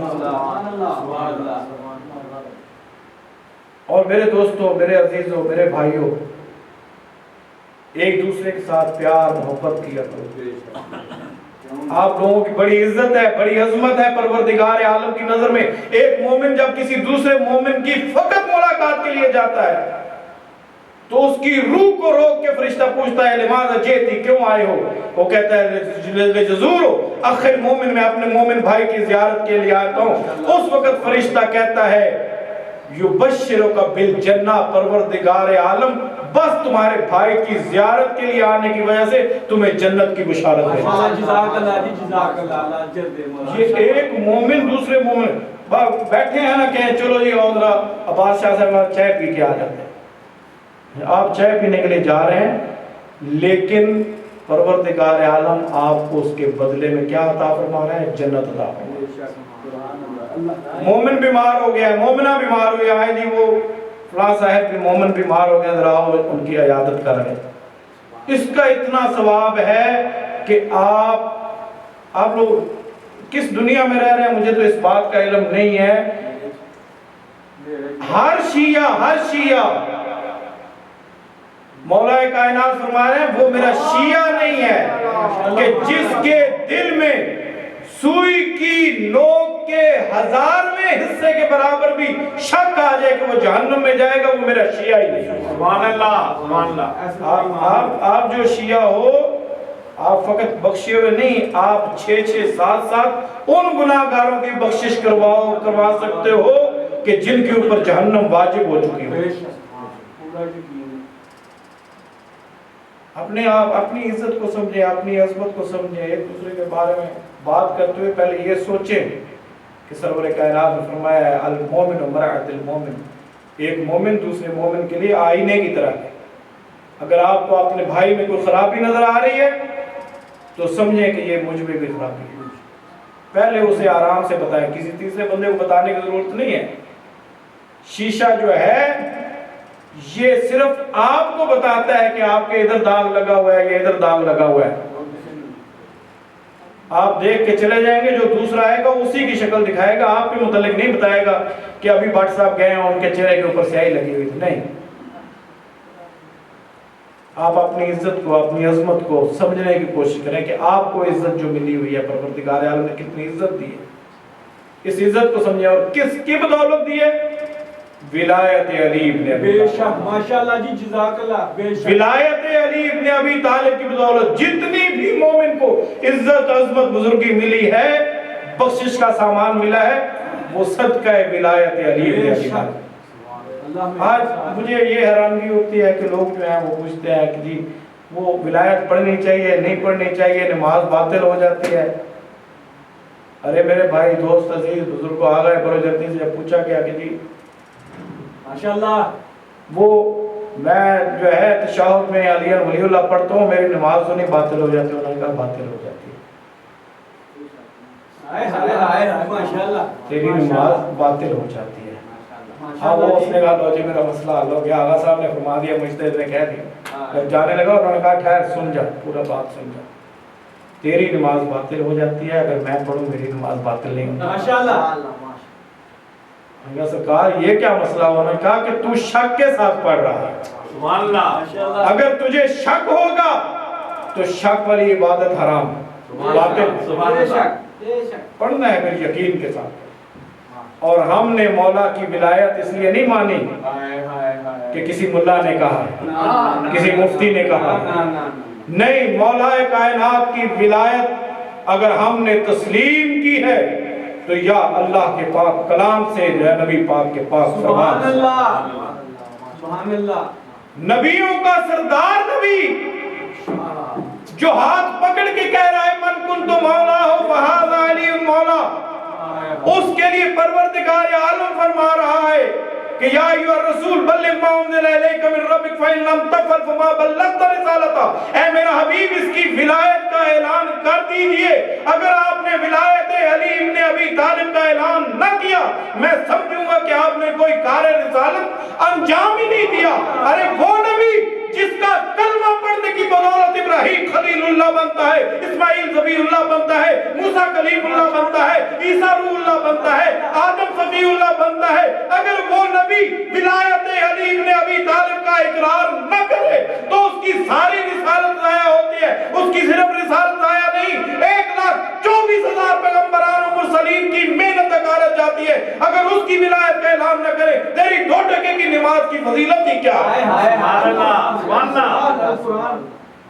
اور میرے دوستوں، میرے عزیزوں، میرے بھائیوں، ایک دوسرے کے ساتھ پیار محبت کیا کرو۔ آپ لوگوں کی بڑی عزت ہے، بڑی عظمت ہے پروردگار عالم کی نظر میں۔ ایک مومن جب کسی دوسرے مومن کی فقط ملاقات کے لیے جاتا ہے تو اس کی روح کو روک کے فرشتہ پوچھتا ہے لماذا جئتی، کیوں آئے ہو؟ وہ کہتا ہے لزورو اخی المومن، میں اپنے مومن بھائی کی زیارت کے لیے آتا ہوں۔ اس وقت فرشتہ کہتا ہے یبشرک بالجنہ، پروردگار عالم بس تمہارے بھائی کی زیارت کے لیے آنے کی وجہ سے تمہیں جنت کی بشارت ہے۔ یہ ایک مومن دوسرے مومن بیٹھے ہیں نا، کہیں چلو جی اور ذرا عباس شاہ صاحب چائے پی کے آ جاتے ہیں، آپ چائے پینے کے لیے جا رہے ہیں، لیکن پروردگار عالم آپ کو اس کے بدلے میں کیا عطا فرما رہا ہے؟ جنت عطا فرما رہا ہے۔ مومن بیمار ہو گیا ہے، مومنہ بیمار ہو گیا ہے جی، وہ فلاں صاحب بھی مومن بیمار ہو گیا، ذرا ان کی عیادت کر رہے ہیں۔ اس کا اتنا ثواب ہے کہ آپ لوگ کس دنیا میں رہ رہے ہیں مجھے تو اس بات کا علم نہیں ہے۔ ہر شیعہ مولا کائنات فرما رہے ہیں وہ میرا شیعہ نہیں ہے کہ جس کے دل میں سوئی کی نوک کے 1000ویں حصے کے برابر بھی شک آ جائے کہ وہ جہنم میں جائے گا، وہ میرا شیعہ ہی نہیں ہے۔ سبحان اللہ، سبحان اللہ۔ آپ جو شیعہ ہو، آپ فقط بخشے ہوئے نہیں، آپ 6 7 ان گناہگاروں کی بخشش کروا سکتے ہو کہ جن کے اوپر جہنم واجب ہو چکی ہو۔ اپنی عزت کو سمجھیں، اپنی عظمت کو سمجھیں، ایک دوسرے کے بارے میں بات کرتے ہوئے پہلے یہ سوچیں کہ سرور کائنات نے فرمایا ہے المومن مرآۃ المومن، ایک مومن دوسرے مومن کے لیے آئینے کی طرح ہے۔ اگر آپ کو اپنے بھائی میں کوئی خرابی نظر آ رہی ہے تو سمجھیں کہ یہ مجھ میں بھی خرابی ہے۔ پہلے اسے آرام سے بتائیں، کسی تیسرے بندے کو بتانے کی ضرورت نہیں ہے۔ شیشہ جو ہے یہ صرف آپ کو بتاتا ہے کہ آپ کے ادھر داغ لگا ہوا ہے یا ادھر داغ لگا ہوا ہے۔ آپ دیکھ کے چلے جائیں گے، جو دوسرا آئے گا اسی کی شکل دکھائے گا، آپ کے متعلق نہیں بتائے گا کہ ابھی بٹ صاحب گئے ہیں ان کے چہرے کے اوپر سیاہی لگی ہوئی تھی، نہیں۔ آپ اپنی عزت کو، اپنی عظمت کو سمجھنے کی کوشش کریں کہ آپ کو عزت جو ملی ہوئی ہے پروردگار عالم نے کتنی عزت دی ہے، اس عزت کو سمجھیں۔ اور کس کی بدولت دی ہے؟ ولایت علی ابن ابی بے طالب، شک ماشاءاللہ جی، جزاک اللہ، بے شک ولایت علی ابن ابی طالب کی بدولت جتنی بھی مومن کو عزت، عظمت، بزرگی ملی ہے، بخشش کا سامان ملا ہے، وہ صدقہ ولایت علی ابن ابی طالب۔ آج مجھے یہ حیرانگی ہوتی ہے کہ لوگ جو ہیں وہ پوچھتے ہیں کہ جی وہ ولایت پڑھنی چاہیے نہیں پڑھنی چاہیے، نماز باطل ہو جاتی ہے۔ ارے میرے بھائی، دوست، عزیز، بزرگ آ گئے بڑے جلدی سے، جب پوچھا گیا کہ جی ماشاءاللہ وہ میں جو ہے تشہد میں علی ولی اللہ پڑھتا ہوں، میری نماز تو نہیں باطل ہو جاتی؟ انہوں نے کہا باطل ہو جاتی ہے، ماشاءاللہ تیری نماز باطل ہو جاتی ہے۔ اب وہ اس نے کہا لو جی میرا مسئلہ حل ہو گیا، آغا صاحب نے فرما دیا، مجتہد نے کہہ دیا۔ جب جانے لگا انہوں نے کہا ٹھہر، سن جا، پورا بات سن جا، تیری نماز باطل ہو جاتی ہے، اگر میں پڑھوں میری نماز باطل نہیں ہوتی۔ ماشاءاللہ سرکار یہ کیا مسئلہ ہوا؟ انہوں نے کہا کہ تو شک کے ساتھ پڑھ رہا ہے، سبحان اللہ، اگر تجھے شک ہوگا تو شک والی عبادت حرام باطل، بے شک پڑھنا ہے پھر یقین کے ساتھ۔ اور ہم نے مولا کی ولایت اس لیے نہیں مانی کہ کسی ملا نے کہا ہے، کسی مفتی نے کہا ہے، نہیں، مولا کائنات کی ولایت اگر ہم نے تسلیم کی ہے تو یا اللہ کے پاک کلام سے، یا نبی پاک کے پاک فرمان سبحان سے۔ اللہ، سبحان اللہ، نبیوں کا سردار نبی جو ہاتھ پکڑ کے کہہ رہا ہے من کنت مولا ہو فہذا علی مولا، اس کے لیے پروردگار عالم فرما رہا ہے کہ یا ایھا الرسول بلغ ما انزل الیک من ربک فإن لم تفعل فما بلغت رسالتہ، اے میرا حبیب اس کی ولایت کا اعلان کر دیجئے، اگر آپ نے ولایت علی ابن ابی طالب کا اعلان نہ کیا میں سمجھوں گا کہ آپ نے کوئی کار رسالت انجام ہی نہیں دیا۔ ارے وہ نبی جس کا کلمہ پڑھنے کی بدولت ابراہیم خلیل اللہ بنتا ہے، اسماعیل ذبیح اللہ بنتا ہے، موسیٰ کلیم اللہ بنتا ہے، عیسیٰ روح اللہ بنتا ہے، آدم صفی اللہ بنتا ہے، اگر وہ نبی ولایت علی ابن ابی طالب کا اقرار نہ کرے تو اس کی ساری رسالت ضائع ہوتی ہے۔ اس کی صرف رسالت ضائع نہیں، 1,24,000 پیغمبران و مرسلین کی محنت غارت جاتی ہے۔ اگر اس کی ولایت کا اعلان نہ کرے تیری 2 ٹکے کی نماز کی فضیلت ہی کیا ہے؟ سبحان اللہ، سبحان اللہ،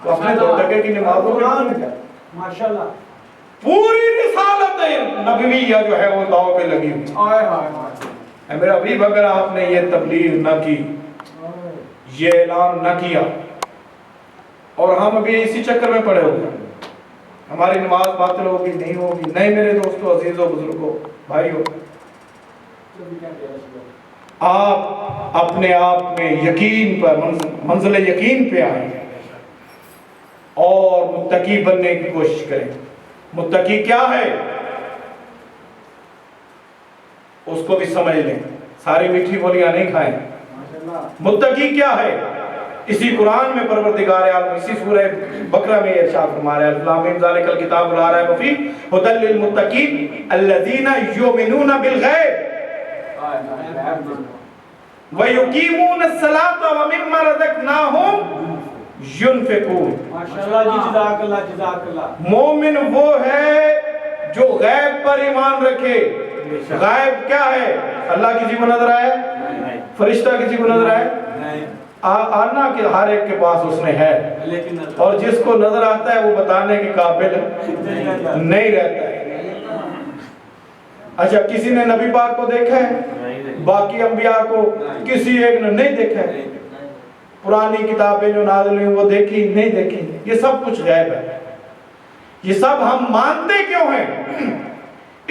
تو اپنے 2 ٹکے کی نمازوں میں ماشاءاللہ پوری رسالت نبویہ جو ہے وہ داؤ پہ لگی ہوئی ہے۔ میرا حبیب اگر آپ نے یہ تبلیغ نہ کی، یہ اعلان نہ کیا، اور ہم ابھی اسی چکر میں پڑے ہوئے ہیں، ہماری نماز باطل ہوگی نہیں ہوگی، نہیں میرے دوستو، عزیزو، بزرگو، بھائیو، آپ اپنے آپ میں یقین پر، منزل یقین پہ آئیں اور متقی بننے کی کوشش کریں۔ متقی کیا ہے اس کو بھی سمجھ لیں، ساری میٹھی بولیاں نہیں کھائیں۔ متقی کیا ہے؟ اسی قرآن میں پروردگار عالم اسی سورہ بقرہ میں ارشاد فرما رہا ہے الف لام میم ذالک الکتاب لا ریب فیہ ھدی للمتقین الذین یؤمنون بالغیب وَيُقِيمُونَ الصَّلَاةَ وَمِمَّا رَزَقْنَاهُمْ يُنْفِقُونَ۔ ماشاءاللہ جی، جزاک اللہ، جزاک اللہ۔ مومن وہ ہے جو غیب پر ایمان رکھے۔ غیب کیا ہے؟ اللہ کسی کو نظر آئے؟ فرشتہ کسی کو نظر آئے؟ آنا کہ ہر ایک کے پاس اس میں ہے، اور جس کو نظر آتا ہے وہ بتانے کے قابل نہیں رہتا ہے۔ اچھا، کسی نے نبی پاک کو دیکھا ہے؟ باقی انبیاء کو کسی ایک نے نہیں دیکھا ہے۔ پرانی کتابیں جو نازل ہوئی وہ دیکھی نہیں دیکھی، یہ سب کچھ غیب ہے۔ یہ سب ہم مانتے کیوں ہیں؟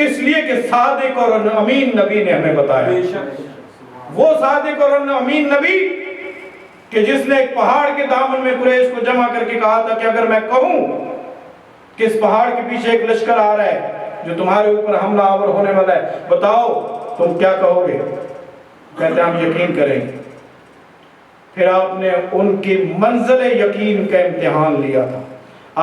اس لیے کہ صادق اور امین نبی نے ہمیں بتایا۔ وہ صادق اور امین نبی کہ جس نے ایک پہاڑ کے دامن میں قریش کو جمع کر کے کہا تھا کہ اگر میں کہوں کہ اس پہاڑ کے پیچھے ایک لشکر آ رہا ہے، جو تمہارے اوپر حملہ آور ہونے والا ہے، بتاؤ تم کیا کہو گے؟ کہتے ہیں ہم یقین کریں گے۔ پھر آپ نے ان کی منزل یقین کا امتحان لیا تھا۔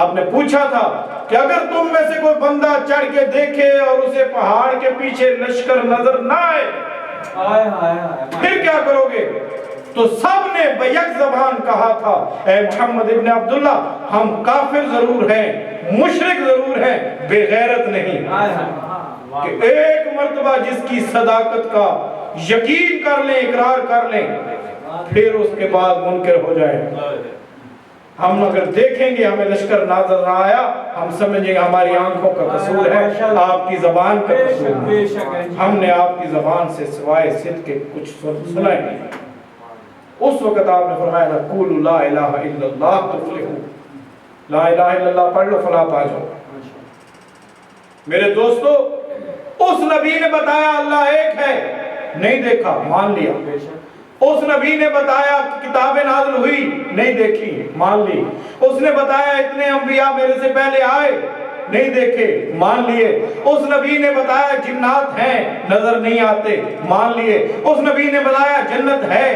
آپ نے پوچھا تھا کہ اگر تم میں سے کوئی بندہ چڑھ کے دیکھے اور اسے پہاڑ کے پیچھے لشکر نظر نہ آئے پھر کیا کرو گے؟ تو سب نے بیک زبان کہا تھا، اے محمد ابن عبداللہ، ہم کافر ضرور ہیں، مشرک ضرور ہیں، بے غیرت نہیں۔ کہ ایک مرتبہ جس کی صداقت کا یقین کر لیں، اقرار کر لیں، پھر اس کے بعد منکر ہو جائے۔ ہم اگر دیکھیں گے ہمیں لشکر نظر نہ آیا، ہم سمجھیں گے ہماری آنکھوں کا قصور ہے، آپ کی زبان کا قصور ہے۔ ہم نے آپ کی زبان سے سوائے صدق کے کچھ سنا ہی نہیں۔ اس وقت آپ نے فرمایا تھا قولوا لا الہ الا اللہ تفلحوا، لا الہ الا اللہ پڑھ لو فلاح پا جاؤ۔ میرے دوستو، اس نبی نے بتایا اللہ ایک ہے، نہیں دیکھا، مان لیا۔ اس نبی نے بتایا کتابیں نازل ہوئی، نہیں دیکھی، مان لی۔ اس نے بتایا اتنے انبیاء میرے سے پہلے آئے، نہیں دیکھے، مان لیے۔ اس نبی نے بتایا جنات ہیں، نظر نہیں آتے، مان لیے۔ اس نبی نے بتایا جنت ہے،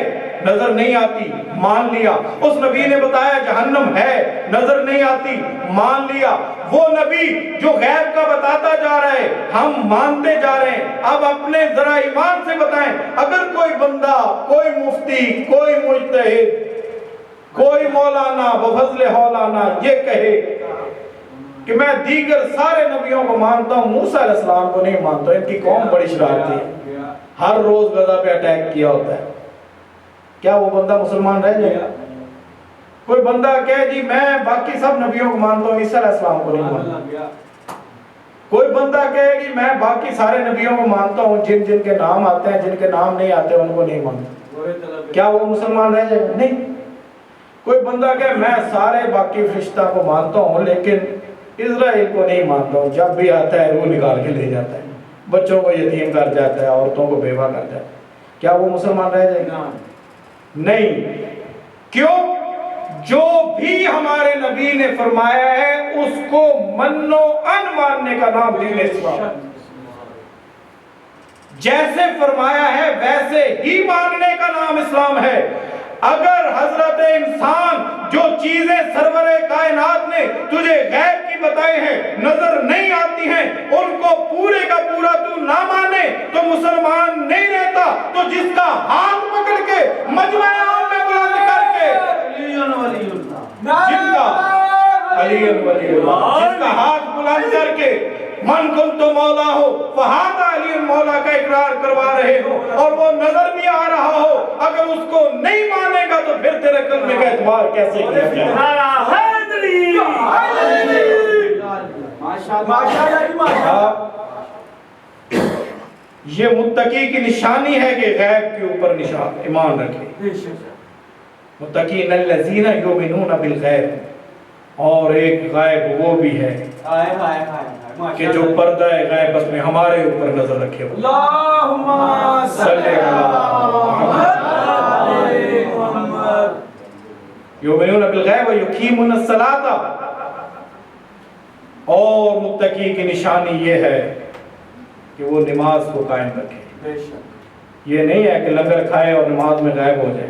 نظر نہیں آتی، مان لیا۔ اس نبی نے بتایا جہنم ہے، نظر نہیں آتی، مان لیا۔ وہ نبی جو غیب کا بتاتا جا رہا ہے، ہم مانتے جا رہے ہیں۔ اب اپنے ذرا ایمان سے بتائیں، اگر کوئی بندہ، کوئی مفتی، کوئی مجتہد، کوئی مولانا بفضل مولانا یہ کہے کہ میں دیگر سارے نبیوں کو مانتا ہوں، موسیٰ علیہ السلام کو نہیں مانتا، ان کی قوم بڑی شرارتی ہے، ہر روز غزہ پہ اٹیک کیا ہوتا ہے، کیا وہ بندہ مسلمان رہ جائے گا؟ کوئی بندہ کہے جی میں باقی سب نبیوں کو مانتا ہوں، عیسیٰ علیہ السلام کو نہیں مانتا۔ کوئی بندہ کہے گی میں باقی سارے نبیوں کو مانتا ہوں، جن جن کے نام آتے ہیں، جن کے نام نہیں آتے ان کو نہیں مانتا، کیا وہ مسلمان رہ جائے گا؟ نہیں۔ کوئی بندہ کہے میں سارے باقی فرشتہ کو مانتا ہوں لیکن اسرائیل کو نہیں مانتا ہوں، جب بھی آتا ہے روح نکال کے لے جاتا ہے، بچوں کو یتیم کر جاتا ہے، عورتوں کو بیوہ کر جاتا ہے، کیا وہ مسلمان رہ جائے گا؟ نہیں۔ کیوں؟ جو بھی ہمارے نبی نے فرمایا ہے اس کو منو ان ماننے کا نام دین اسلام، جیسے فرمایا ہے ویسے ہی ماننے کا نام اسلام ہے۔ اگر حضرت انسان جو چیزیں سرور کائنات نے تجھے غیب کی بتائی ہیں نظر نہیں آتی ہیں، ان کو پورے کا پورا تو نہ مانے تو مسلمان نہیں رہتا۔ تو جس کا ہاتھ پکڑ کے مجمع عام میں بلند کر کے جس کا ہاتھ بلند کر کے من کنت مولا ہو فہذا علی مولا کا اقرار کروا رہے ہو اور وہ نظر بھی آ رہا ہو، اگر اس کو نہیں مانے گا تو پھر تیرے کلمے کا اعتبار کیسے کیا جائے؟ یہ متقی کی نشانی ہے کہ غیب کے اوپر نشان ایمان رکھے۔ متقین الذین یؤمنون بالغیب، اور ایک غیب وہ بھی ہے کہ جو پردہ غیبت میں ہمارے اوپر نظر رکھے ہو۔ اللہم صلی علی محمد۔ یؤمنون بالغیب ویقیمون الصلاۃ، اور متقی کی نشانی یہ ہے کہ وہ نماز کو قائم رکھے۔ یہ نہیں ہے کہ لنگر کھائے اور نماز میں غائب ہو جائے۔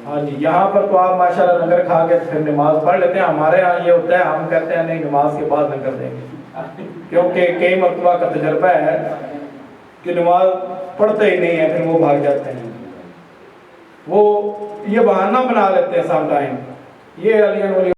ہاں جی، یہاں پر تو آپ ماشاءاللہ لنگر کھا کے پھر نماز پڑھ لیتے ہیں، ہمارے ہاں یہ ہوتا ہے ہم کہتے ہیں نہیں نماز کے بعد لنگر دیں گے، کیونکہ کئی مرتبہ کا تجربہ ہے کہ نماز پڑھتے ہی نہیں ہے، پھر وہ بھاگ جاتے ہیں، وہ یہ بہانہ بنا لیتے ہیں سم ٹائم، یہ علی